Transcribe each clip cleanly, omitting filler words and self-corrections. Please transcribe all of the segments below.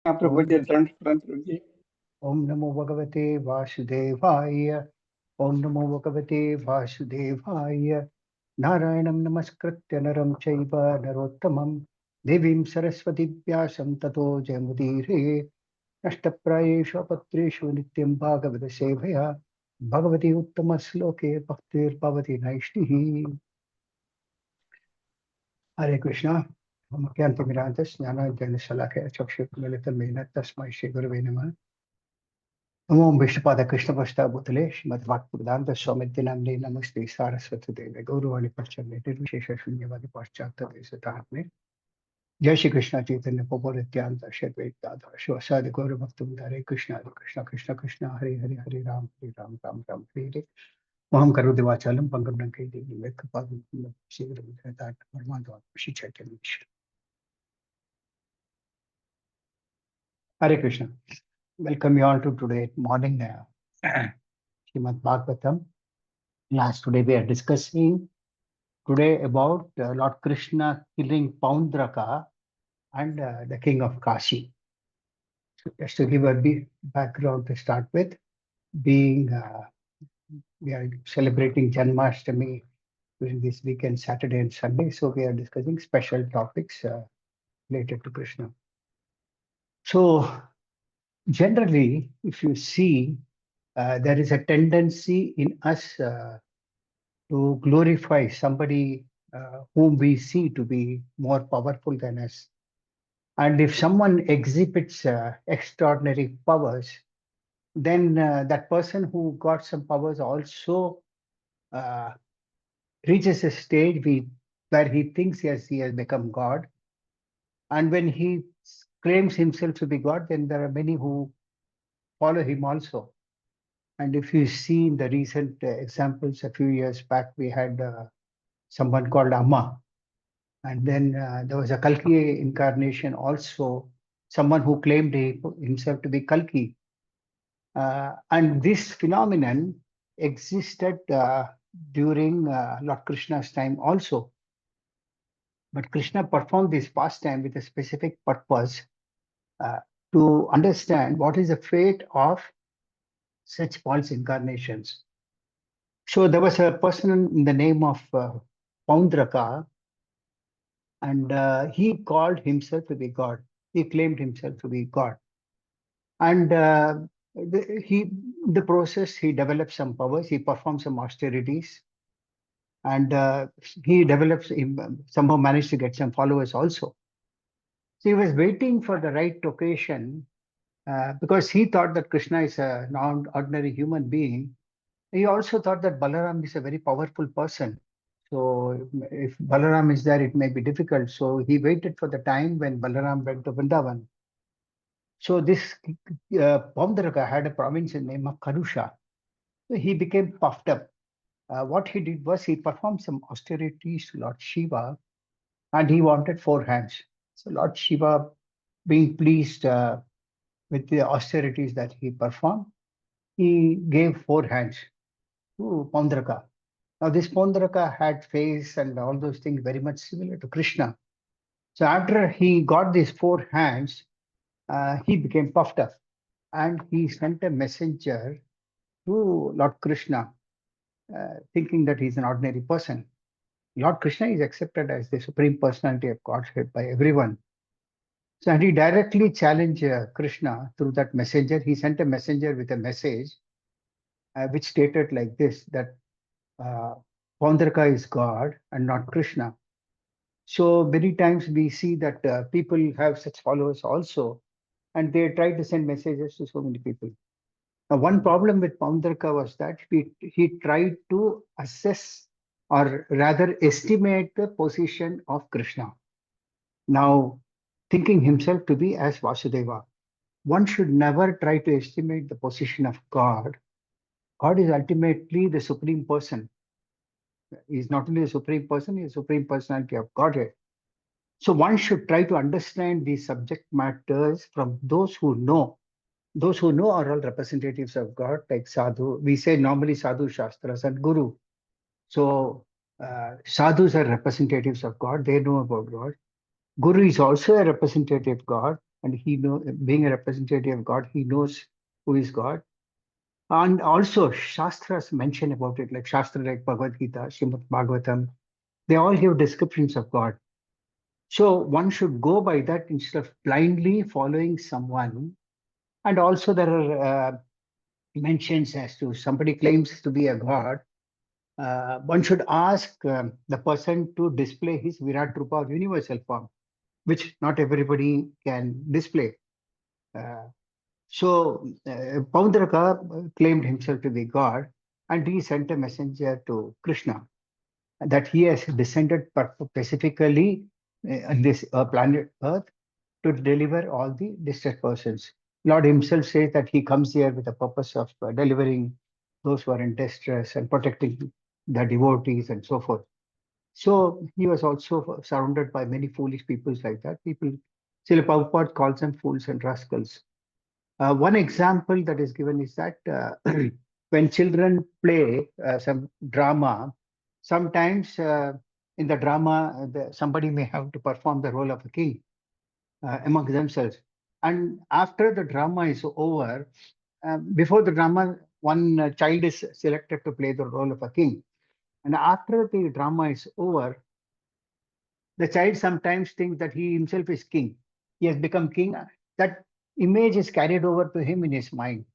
Prabhu ji, Prabhu ji. Om Namo Bhagavate Vasudevaya. Om Namo Bhagavate Vasudevaya. Narayanam Namaskritya Naram Chaiva Narottamam Devim Saraswati Vyasam Tato Jayamudire Nashtaprayeshu Apatreshu Nityam Bhagavata Sevaya Bhagavati Uttama Sloke Bhaktir Bhavati Naishtihi. Hare Krishna. Namaskar Mirantas Jnana Jana Salakaya Chakshut Milita Mena Tasmai Shri Gurave Namah. Namo Vishnupada Krishna Pasta Bhutale Srimad Bhaktivedanta Swami Namne Namaste Saraswati Deve Gauruvani Pachamne Nirvishesha Shunyavadi Paschata Desatatme Jai Shri Krishna Chaitanya Prabhu Nityananda Shri Advaita Shivasadi Gaura Bhaktivinoda Hare Krishna Krishna Krishna Krishna Hare Hare Hare Ram Ram Ram Hare Hare Moham Karu Devachalam Pangam Nankai Devi Vekapadu Shri Guru Vidyata Parmanda Shri Chaitanya Hare Krishna. Welcome you all to today morning Srimad Bhagavatam. Class today we are discussing about Lord Krishna killing Paundraka and the king of Kashi. So just to give a background to start with, being we are celebrating Janmashtami during this weekend, Saturday and Sunday, so we are discussing special topics related to Krishna. So generally, if you see, there is a tendency in us to glorify somebody whom we see to be more powerful than us. And if someone exhibits extraordinary powers, then that person who got some powers also reaches a stage where he thinks yes, he has become God. And when he claims himself to be God, then there are many who follow him also. And if you see in the recent examples, a few years back, we had someone called Amma. And then there was a Kalki incarnation also, someone who claimed himself to be Kalki. And this phenomenon existed during Lord Krishna's time also. But Krishna performed this pastime with a specific purpose to understand what is the fate of such false incarnations. So there was a person in the name of Paundraka, and he called himself to be God. He claimed himself to be God. And the process, he developed some powers, he performed some austerities, and he somehow managed to get some followers also. So he was waiting for the right occasion because he thought that Krishna is a non-ordinary human being. He also thought that Balaram is a very powerful person. So if Balaram is there, it may be difficult. So he waited for the time when Balaram went to Vrindavan. So this Paundraka had a province named Kṛṣṇa. So he became puffed up. What he did was he performed some austerities to Lord Shiva, and he wanted 4 hands. So Lord Shiva, being pleased with the austerities that he performed, he gave 4 hands to Paundraka. Now this Paundraka had face and all those things very much similar to Krishna. So after he got these 4 hands, he became puffed up, and he sent a messenger to Lord Krishna, thinking that he's an ordinary person. Lord Krishna is accepted as the Supreme Personality of Godhead by everyone. So and he directly challenged Krishna through that messenger. He sent a messenger with a message which stated like this, that Paundraka is God and not Krishna. So many times we see that people have such followers also, and they try to send messages to so many people. Now, one problem with Paundraka was that he tried to assess, or rather estimate, the position of Krishna. Now, thinking himself to be as Vasudeva, one should never try to estimate the position of God. God is ultimately the Supreme Person. He is not only a Supreme Person, he is a Supreme Personality of Godhead. So one should try to understand these subject matters from those who know. Those who know are all representatives of God, like Sadhu. We say normally Sadhu, Shastras, and Guru. So Sadhus are representatives of God. They know about God. Guru is also a representative of God, and he know, being a representative of God, he knows who is God. And also Shastras mention about it, like Shastra like Bhagavad Gita, Srimad Bhagavatam, they all give descriptions of God. So one should go by that instead of blindly following someone. And also there are mentions as to somebody claims to be a god. One should ask the person to display his Virat Rupa or universal form, which not everybody can display. So Paundraka claimed himself to be God, and he sent a messenger to Kṛṣṇa that he has descended specifically on this planet Earth to deliver all the distressed persons. Lord himself says that he comes here with the purpose of delivering those who are in distress and protecting the devotees and so forth. So he was also surrounded by many foolish people like that. People, Srila Prabhupada calls them fools and rascals. One example that is given is that when children play some drama, sometimes in the drama, somebody may have to perform the role of a king among themselves. And after the drama is over, before the drama, one child is selected to play the role of a king. And after the drama is over, the child sometimes thinks that he himself is king. He has become king. That image is carried over to him in his mind.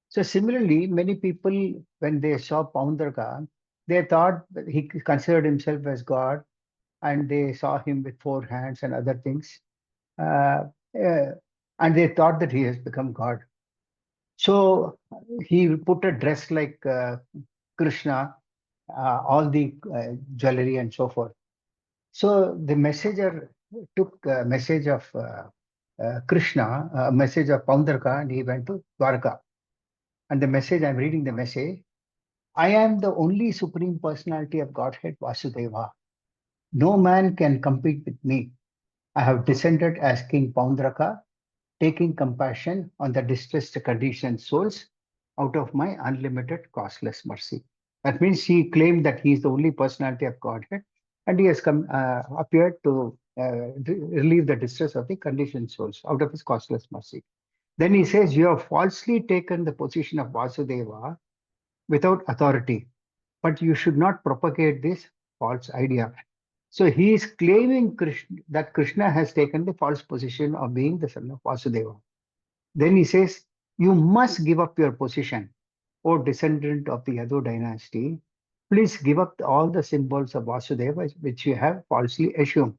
So similarly, many people, when they saw Paundraka, they thought that he considered himself as God, and they saw him with 4 hands and other things. Uh, uh, and they thought that he has become God. So he put a dress like Kṛṣṇa, all the jewelry and so forth. So the messenger took a message of Kṛṣṇa, a message of Paundraka, and he went to Dwarka. And the message, I'm reading the message. I am the only supreme personality of Godhead, Vasudeva. No man can compete with me. I have descended as King Paundraka, taking compassion on the distressed conditioned souls out of my unlimited causeless mercy. That means he claimed that he is the only personality of Godhead, and he has come appeared to relieve the distress of the conditioned souls out of his causeless mercy. Then he says, you have falsely taken the position of Vasudeva without authority, but you should not propagate this false idea. So he is claiming that Kṛṣṇa has taken the false position of being the son of Vasudeva. Then he says, you must give up your position, O descendant of the Yadu dynasty. Please give up all the symbols of Vasudeva which you have falsely assumed.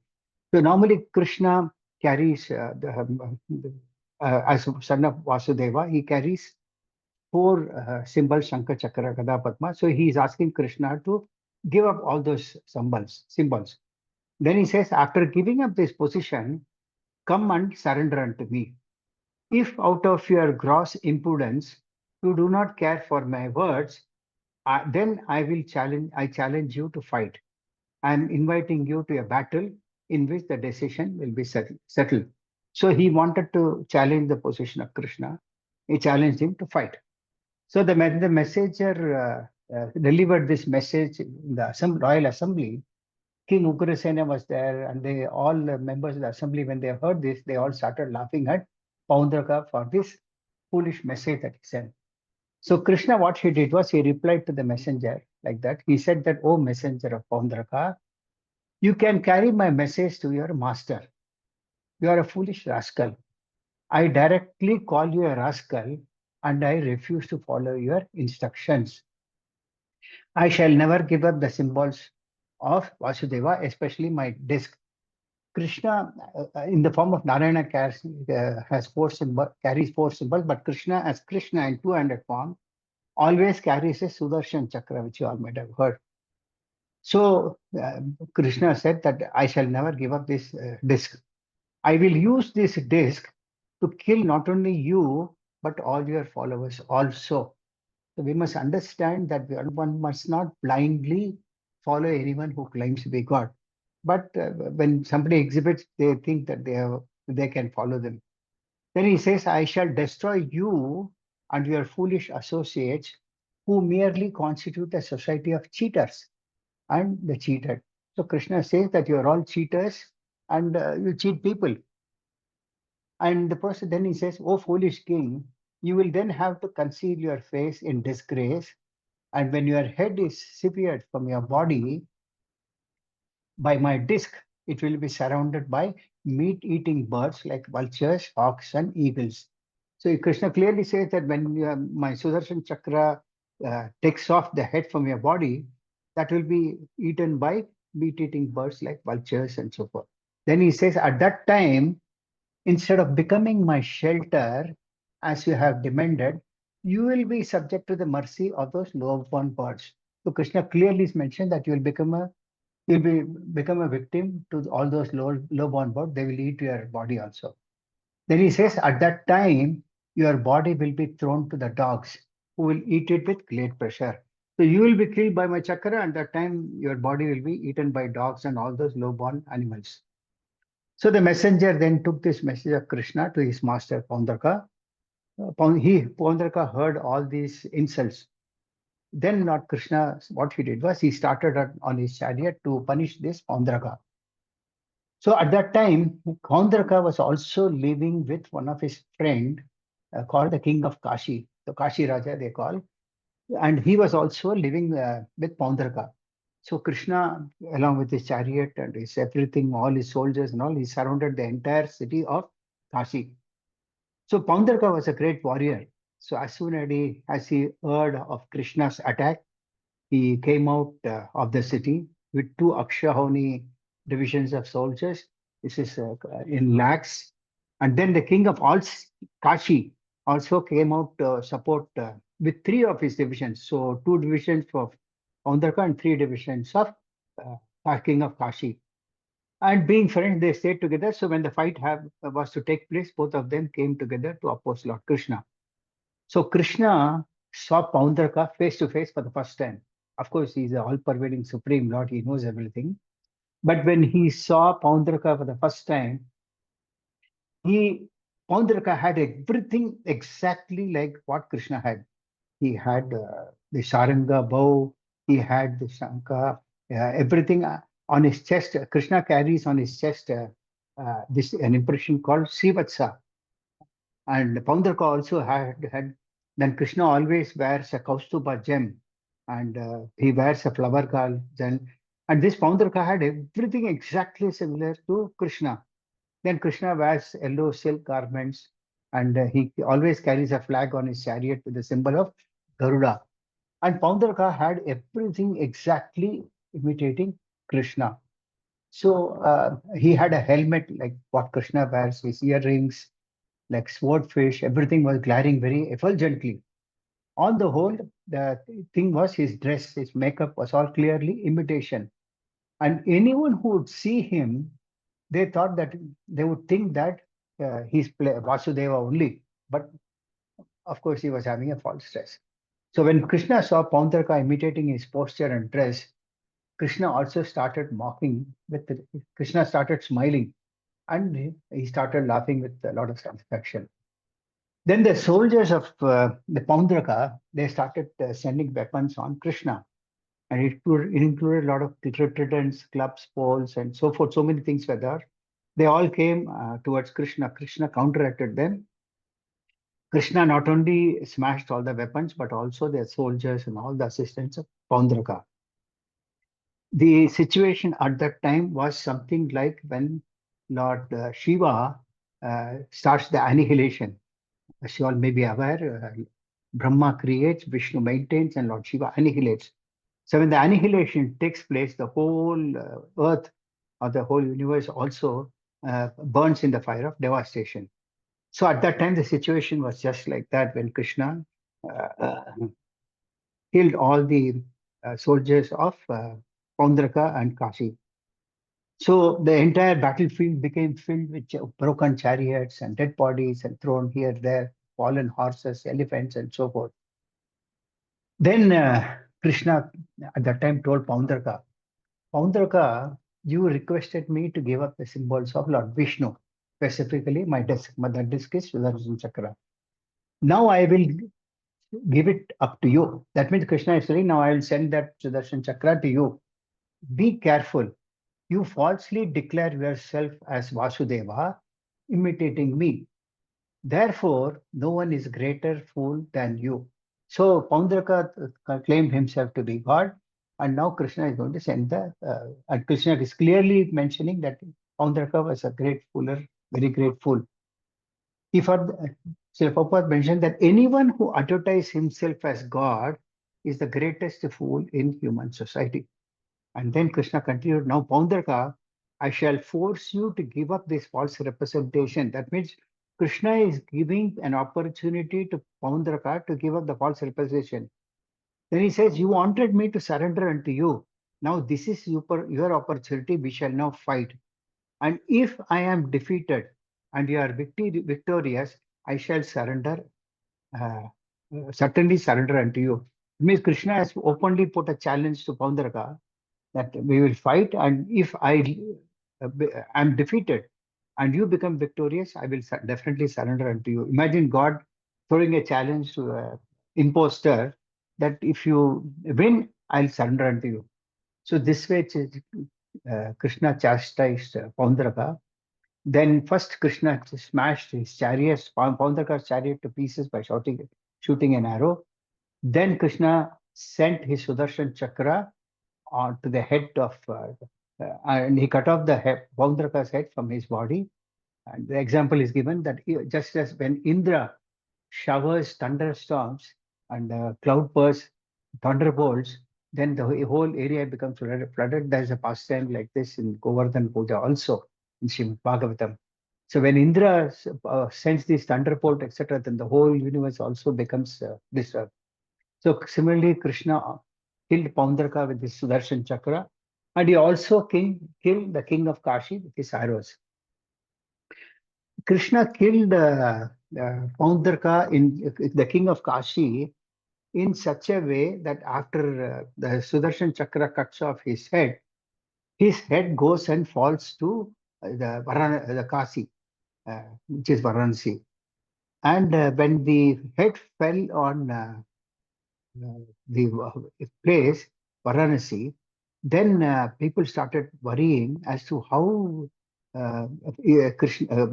So normally Kṛṣṇa carries, as son of Vasudeva, he carries 4 symbols, Shankha, Chakra, Gada, Padma. So he is asking Kṛṣṇa to give up all those symbols. Then he says, after giving up this position, come and surrender unto me. If out of your gross impudence you do not care for my words, then I challenge you to fight. I am inviting you to a battle in which the decision will be settled. So he wanted to challenge the position of Kṛṣṇa. He challenged him to fight. So the messenger delivered this message in the royal assembly. King Ugrasena was there, and they all members of the assembly, when they heard this, they all started laughing at Paundraka for this foolish message that he sent. So Kṛṣṇa, what he did was he replied to the messenger like that. He said that, "O messenger of Paundraka, you can carry my message to your master. You are a foolish rascal. I directly call you a rascal, and I refuse to follow your instructions. I shall never give up the symbols of Vasudeva, especially my disc." Kṛṣṇa, in the form of Narayana, has carries 4 symbols, but Kṛṣṇa, as Kṛṣṇa in 2-handed form, always carries a Sudarshan Chakra, which you all might have heard. So Kṛṣṇa said that I shall never give up this disc. I will use this disc to kill not only you, but all your followers also. So we must understand that one must not blindly follow anyone who claims to be God. But when somebody exhibits, they think that they can follow them. Then he says, I shall destroy you and your foolish associates who merely constitute a society of cheaters and the cheated. So Kṛṣṇa says that you are all cheaters and you cheat people. And the person then he says, "Oh foolish king, you will then have to conceal your face in disgrace. And when your head is severed from your body by my disc, it will be surrounded by meat-eating birds like vultures, hawks, and eagles." So Krishna clearly says that when my Sudarshan Chakra takes off the head from your body, that will be eaten by meat-eating birds like vultures and so forth. Then he says, at that time, instead of becoming my shelter, as you have demanded, you will be subject to the mercy of those low-born birds. So Krishna clearly is mentioned that you'll become a victim to all those low-born birds. They will eat your body also. Then he says, at that time, your body will be thrown to the dogs, who will eat it with great pressure. So you will be killed by my chakra, and that time your body will be eaten by dogs and all those low-born animals. So the messenger then took this message of Krishna to his master Paundraka. Paundraka heard all these insults. Then Lord Krishna, what he did was he started on his chariot to punish this Paundraka. So at that time, Paundraka was also living with one of his friend called the king of Kashi, the Kashi Raja they call, and he was also living with Paundraka. So Krishna, along with his chariot and his everything, all his soldiers and all, he surrounded the entire city of Kashi. So Paundraka was a great warrior. So as soon as he heard of Krishna's attack, he came out of the city with two Akshahoni divisions of soldiers. This is in lakhs. And then the king of all Kashi also came out to support with three of his divisions. So two divisions of Paundraka and three divisions of king of Kashi. And being friends, they stayed together. So when the fight was to take place, both of them came together to oppose Lord Krishna. So Krishna saw Paundraka face to face for the first time. Of course, he's the all-pervading Supreme Lord. He knows everything. But when he saw Paundraka for the first time, Paundraka had everything exactly like what Krishna had. He had the Sharanga bow, he had the Shankha, everything on his chest. Krishna carries on his chest this an impression called Srivatsa. And Paundraka also had. Then Krishna always wears a Kaustuba gem, and he wears a flower garland. And this Paundraka had everything exactly similar to Krishna. Then Krishna wears yellow silk garments, and he always carries a flag on his chariot with the symbol of Garuda. And Paundraka had everything exactly imitating Krishna. So he had a helmet like what Krishna wears, his earrings, like swordfish, everything was glaring very effulgently. On the whole, the thing was his dress, his makeup was all clearly imitation. And anyone who would see him, they thought that they would think that he's Vasudeva only. But of course, he was having a false dress. So when Krishna saw Paundraka imitating his posture and dress, Krishna also started mocking Krishna started smiling, and he started laughing with a lot of satisfaction. Then the soldiers of the Paundraka, they started sending weapons on Krishna. And it included a lot of tridents, clubs, poles, and so forth. So many things were there. They all came towards Krishna. Krishna counteracted them. Krishna not only smashed all the weapons, but also their soldiers and all the assistants of Paundraka. The situation at that time was something like when Lord Shiva starts the annihilation. As you all may be aware, Brahma creates, Vishnu maintains, and Lord Shiva annihilates. So when the annihilation takes place, the whole earth or the whole universe also burns in the fire of devastation. So at that time, the situation was just like that when Krishna killed all the soldiers of Paundraka and Kashi. So the entire battlefield became filled with broken chariots and dead bodies and thrown here, there, fallen horses, elephants, and so forth. Then Krishna at that time told Paundraka, Paundraka, you requested me to give up the symbols of Lord Vishnu, specifically my disc. The disc is Sudarshan Chakra. Now I will give it up to you. That means Krishna is saying, now I will send that Sudarshan Chakra to you. Be careful. You falsely declare yourself as Vasudeva, imitating me. Therefore, no one is greater fool than you. So Paundraka claimed himself to be God, and now Krishna is going to send and Krishna is clearly mentioning that Paundraka was a great fooler, very great fool. He further, Srila Prabhupada mentioned that anyone who advertises himself as God is the greatest fool in human society. And then Krishna continued, now Paundraka, I shall force you to give up this false representation. That means Krishna is giving an opportunity to Paundraka to give up the false representation. Then he says, you wanted me to surrender unto you. Now this is your opportunity. We shall now fight. And if I am defeated and you are victorious, I shall surrender, uh, certainly surrender unto you. It means Krishna has openly put a challenge to Paundraka that we will fight, and if am defeated and you become victorious, I will definitely surrender unto you. Imagine God throwing a challenge to an imposter that if you win, I'll surrender unto you. So this way, Krishna chastised Paundraka. Then first Krishna smashed his chariot, Paundraka's chariot to pieces by shooting an arrow. Then Krishna sent his Sudarshan Chakra to the head of, and he cut off the head, Paundraka's head from his body. And the example is given that just as when Indra showers thunderstorms and cloud bursts, thunderbolts, then the whole area becomes flooded. There's a pastime like this in Govardhan Puja also in Srimad Bhagavatam. So when Indra sends these thunderbolt, etc., then the whole universe also becomes disturbed. So similarly, Krishna killed Paundraka with his Sudarshan Chakra, and he also killed the king of Kashi with his arrows. Krishna killed Paundraka, the king of Kashi, in such a way that after the Sudarshan Chakra cuts off his head goes and falls to the Kasi, which is Varanasi. And when the head fell on the place, Varanasi, then people started worrying as to how Krishna,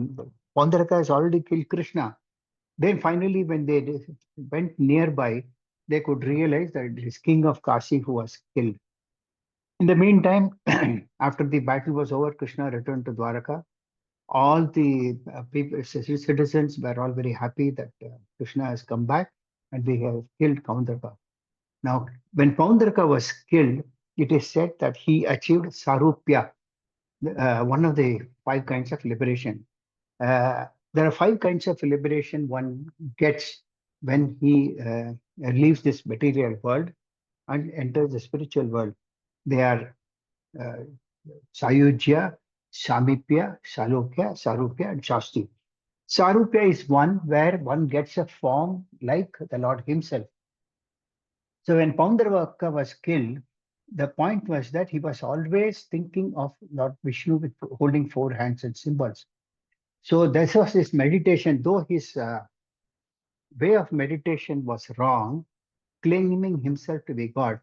Paundraka has already killed Krishna. Then finally, when they went nearby, they could realize that it is King of Kashi who was killed. In the meantime, after the battle was over, Krishna returned to Dwaraka. All the citizens were all very happy that Krishna has come back and they have killed Paundraka. Now, when Paundraka was killed, it is said that he achieved Sarupya, one of the 5 kinds of liberation. There are 5 kinds of liberation one gets when he leaves this material world and enters the spiritual world. They are Sayujya, Samipya, Salokya, Sarupya, and Shasti. Sarupya is one where one gets a form like the Lord himself. So when Paundraka was killed, the point was that he was always thinking of Lord Vishnu with holding 4 hands and symbols. So this was his meditation, though his way of meditation was wrong, claiming himself to be God.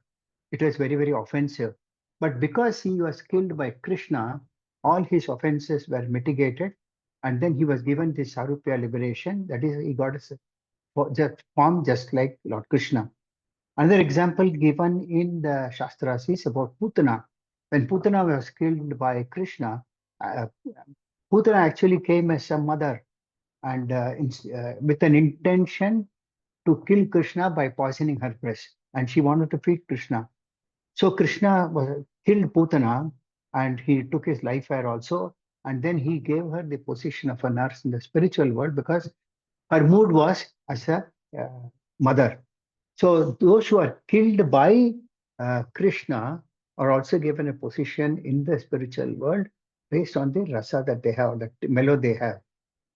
It was very, very offensive. But because he was killed by Krishna, all his offenses were mitigated. And then he was given this Sarupya liberation. That is, he got a form just like Lord Krishna. Another example given in the Shastras is about Putana. When Putana was killed by Krishna, Putana actually came as a mother and with an intention to kill Krishna by poisoning her breast. And she wanted to feed Krishna. So Krishna killed Putana and he took his life there also. And then he gave her the position of a nurse in the spiritual world because her mood was as a mother. So those who are killed by Krishna are also given a position in the spiritual world based on the rasa that they have, the mellow they have.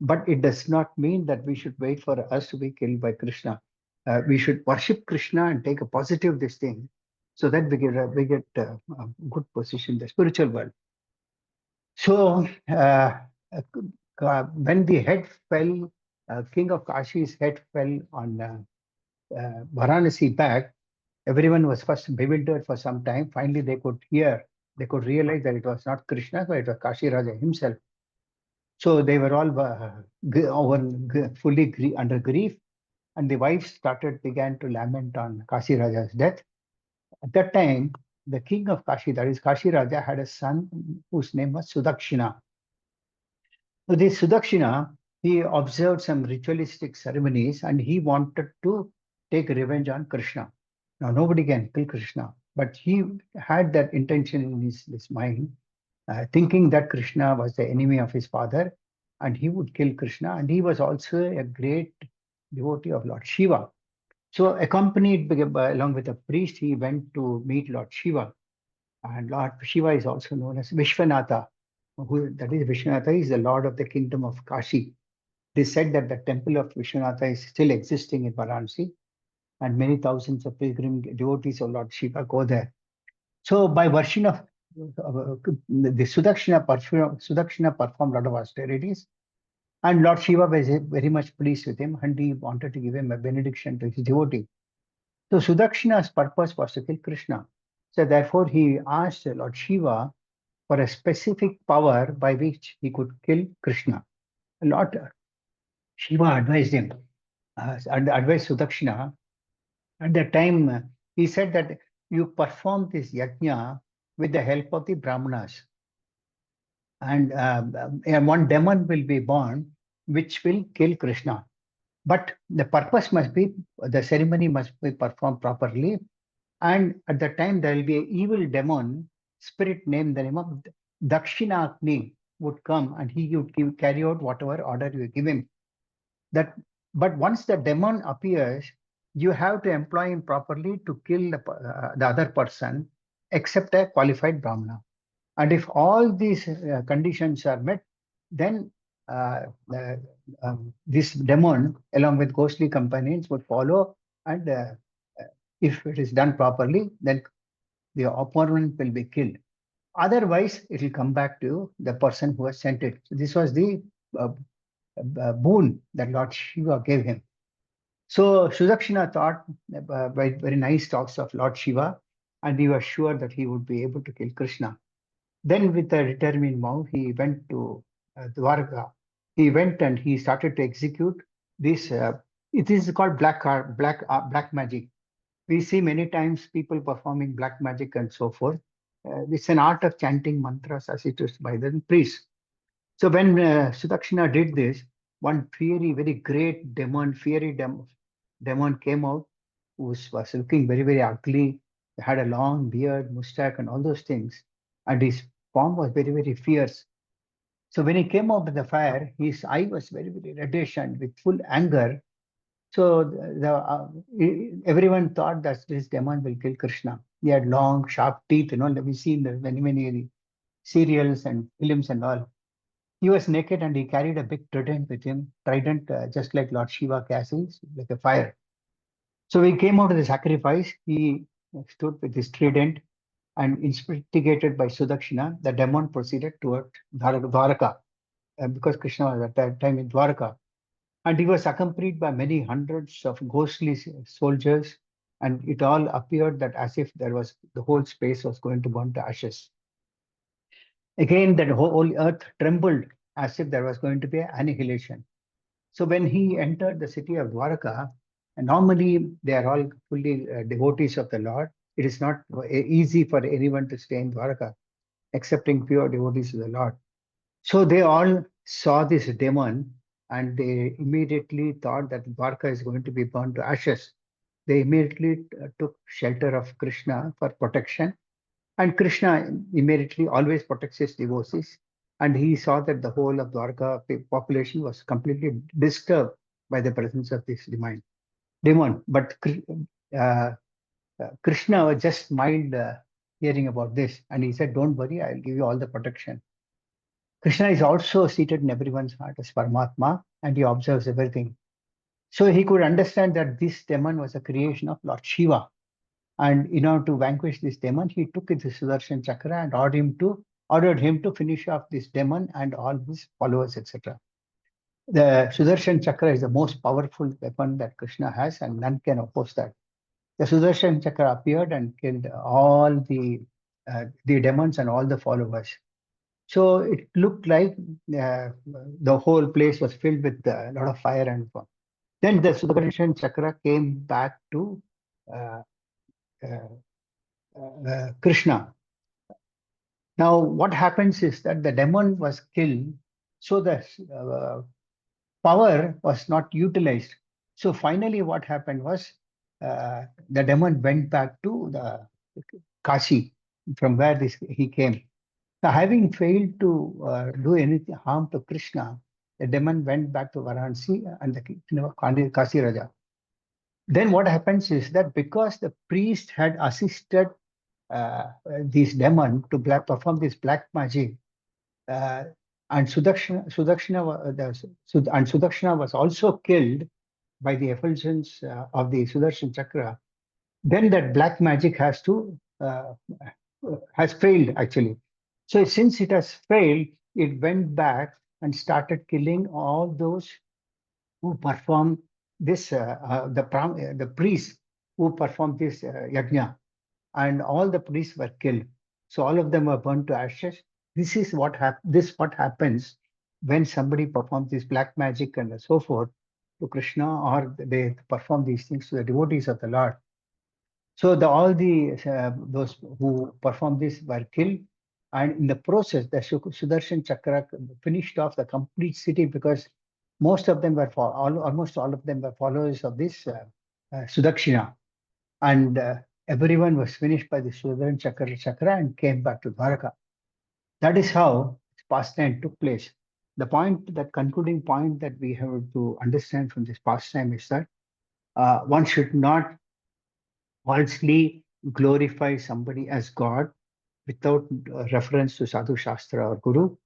But it does not mean that we should wait for us to be killed by Krishna. We should worship Krishna and take a positive this thing so that we get a good position in the spiritual world. So when the head fell, King of Kashi's head fell on Varanasi back, everyone was first bewildered for some time. Finally, they could realize that it was not Krishna, but it was Kashi Raja himself. So they were all fully under grief, and the wives began to lament on Kashi Raja's death. At that time, the king of Kashi, that is Kashi Raja, had a son whose name was Sudakshina. So this Sudakshina, he observed some ritualistic ceremonies and he wanted to take revenge on Kṛṣṇa. Now, nobody can kill Kṛṣṇa, but he had that intention in his mind, thinking that Kṛṣṇa was the enemy of his father and he would kill Kṛṣṇa. And he was also a great devotee of Lord Shiva. So, accompanied along with a priest, he went to meet Lord Shiva. And Lord Shiva is also known as Vishwanatha. That is, Vishwanatha is the Lord of the Kingdom of Kashi. It is said that the temple of Vishwanatha is still existing in Varanasi, and many thousands of pilgrim devotees of Lord Shiva go there. So, by version of the Sudakshina performed a lot of austerities, and Lord Shiva was very much pleased with him, and he wanted to give him a benediction to his devotee. So, Sudakshina's purpose was to kill Kṛṣṇa. So, therefore, he asked Lord Shiva for a specific power by which he could kill Kṛṣṇa. Lord Shiva advised him, advised Sudakshina. At that time, he said that you perform this yajna with the help of the Brahmanas. And one demon will be born which will kill Kṛṣṇa. But the purpose must be, the ceremony must be performed properly. And at that time, there will be an evil demon, spirit named the name of Dakshinagni would come and he would carry out whatever order you give him. But once the demon appears, you have to employ him properly to kill the other person, except a qualified Brahmana. And if all these conditions are met, then this demon, along with ghostly companions, would follow. And if it is done properly, then the opponent will be killed. Otherwise, it will come back to the person who has sent it. So this was the boon that Lord Shiva gave him. So Sudakshina thought very nice talks of Lord Shiva, and he was sure that he would be able to kill Kṛṣṇa. Then, with a determined vow, he went to Dwarka. He went and he started to execute this. It is called black magic. We see many times people performing black magic and so forth. It's an art of chanting mantras as it is by the priests. So when Sudakshina did this, one very great demon, demon came out, who was looking very ugly, had a long beard, mustache, and all those things. And his form was very fierce. So when he came out of the fire, his eye was very reddish and with full anger. So everyone thought that this demon will kill Kṛṣṇa. He had long, sharp teeth, we've seen many serials and films and all. He was naked and he carried a big trident with him, just like Lord Shiva carries, like a fire. So he came out of the sacrifice, he stood with his trident, and instigated by Sudakshina, the demon proceeded toward Dwaraka, because Kṛṣṇa was at that time in Dwaraka. And he was accompanied by many hundreds of ghostly soldiers, and it all appeared that as if the whole space was going to burn to ashes. Again, that whole earth trembled as if there was going to be an annihilation. So when he entered the city of Dwaraka, and normally they are all fully devotees of the Lord, it is not easy for anyone to stay in Dwaraka, excepting pure devotees of the Lord. So they all saw this demon and they immediately thought that Dwarka is going to be burned to ashes. They immediately took shelter of Kṛṣṇa for protection. And Kṛṣṇa immediately always protects his devotees. And he saw that the whole of Dwarka population was completely disturbed by the presence of this demon. But Kṛṣṇa was just smiled hearing about this. And he said, don't worry, I'll give you all the protection. Kṛṣṇa is also seated in everyone's heart as Paramatma, and he observes everything. So he could understand that this demon was a creation of Lord Shiva. And in order to vanquish this demon, he took his Sudarshan Chakra and ordered him to finish off this demon and all his followers, etc. The Sudarshan Chakra is the most powerful weapon that Kṛṣṇa has, and none can oppose that. The Sudarshan Chakra appeared and killed all the demons and all the followers. So it looked like the whole place was filled with a lot of fire and fun. Then the Sudarshan Chakra came back to uh, Kṛṣṇa. Now, what happens is that the demon was killed, so the power was not utilized. So finally, what happened was the demon went back to the Kashi, from where he came. Now, having failed to do anything harm to Kṛṣṇa, the demon went back to Varanasi and the Kasi Raja. Then what happens is that because the priest had assisted these demon to perform this black magic, and Sudakshana was also killed by the effulgence of the Sudarshan Chakra, then that black magic has failed actually. So since it has failed, it went back and started killing all those who performed this, the priests who performed this yajna, and all the priests were killed. So all of them were burned to ashes. This is what happens when somebody performs this black magic and so forth to Krishna, or they perform these things to the devotees of the Lord. So all those who performed this were killed, and in the process, the Sudarshan Chakra finished off the complete city, because most of them were almost all of them were followers of this Sudakshina, and everyone was finished by the Sudarshan Chakra and came back to Dwaraka. That is how pastime took place. That concluding point that we have to understand from this pastime is that one should not falsely glorify somebody as God without reference to Sadhu Shastra or Guru.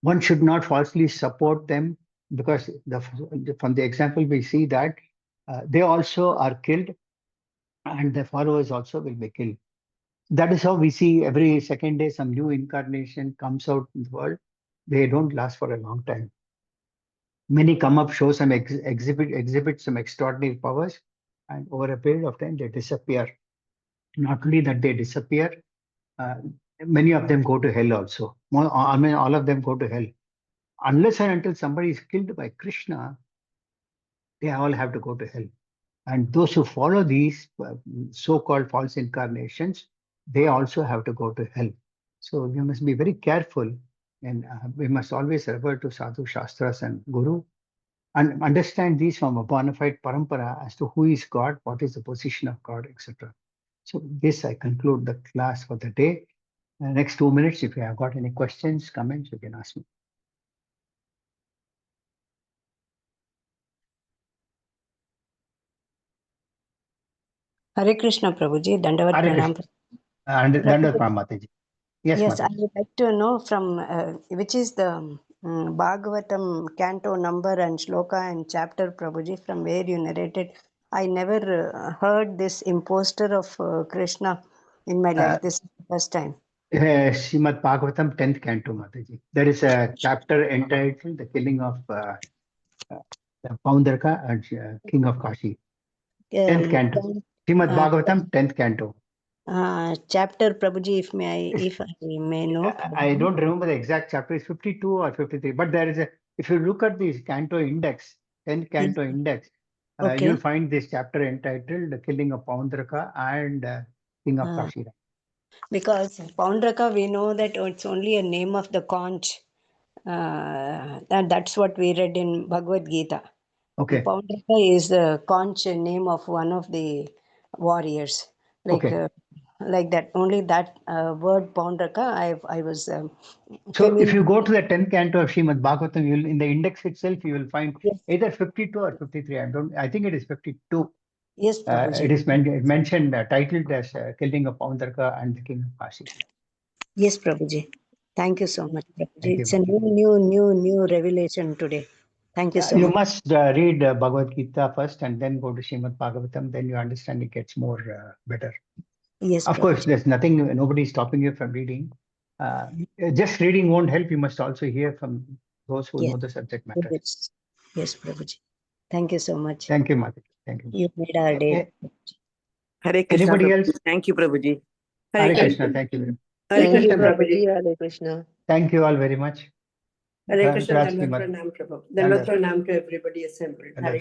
One should not falsely support them, because from the example we see that they also are killed and the followers also will be killed. That is how we see every second day some new incarnation comes out in the world. They don't last for a long time. Many come up, show some exhibit some extraordinary powers, and over a period of time they disappear. Not only that they disappear, many of them go to hell also. All of them go to hell. Unless and until somebody is killed by Krishna, they all have to go to hell. And those who follow these so-called false incarnations, they also have to go to hell. So we must be very careful, and we must always refer to Sadhu Shastras and Guru, and understand these from a bona fide parampara as to who is God, what is the position of God, etc. So this, I conclude the class for the day. Next 2 minutes, if you have got any questions, comments, you can ask me. Hare Krishna, Prabhuji. Dandavat Hare Pranam. Krishna. Dandavat Pranam, Mataji. Yes, Yes, I Mataji. would like to know from which is the Bhagavatam canto number and shloka and chapter, Prabhuji, from where you narrated. I never heard this imposter of Krishna in my life. This is the first time. Srimad Bhagavatam 10th canto, Mataji. There is a chapter entitled The Killing of Paundraka and King of Kashi. 10th canto. Srimad Bhagavatam 10th canto. Chapter, Prabhuji, if I may know. I don't remember the exact chapter. It's 52 or 53. But there is if you look at this canto index, 10th canto index, Okay. you'll find this chapter entitled The Killing of Paundraka and King of Kashi. Because Paundraka, we know that it's only a name of the conch. And that's what we read in Bhagavad Gita. Okay. Paundraka is the conch name of one of the warriors. Like that. Only that word Paundraka, I was. So if you go to the 10th canto of Srimad Bhagavatam, you'll, in the index itself, you will find either 52 or 53. I think it is 52. Yes, Prabhuji. It is mentioned, titled as Killing of Paundraka and the King of Kashi. Yes, Prabhuji. Thank you so much, Prabhuji. Thank It's you. a new revelation today. Thank you so You much. must read Bhagavad Gita first and then go to Srimad Bhagavatam. Then you understand it gets more better. Yes, Of course, there's nothing, nobody is stopping you from reading. Just reading won't help. You must also hear from those who know the subject matter. Yes, Prabhuji. Thank you so much. Thank you, Mother. Thank you. You made our day. Hare Krishna. Anybody else? Thank you, Prabhuji. Hare Krishna. Thank you. Hare Thank you, Krishna, Prabhuji. Hare Krishna. Thank you all very much. Hare Krishna, Dhanraj ki Dandavat mat. Pranam, Prabhu. Dandavat Dhanraj. Pranam to everybody assembled. Hare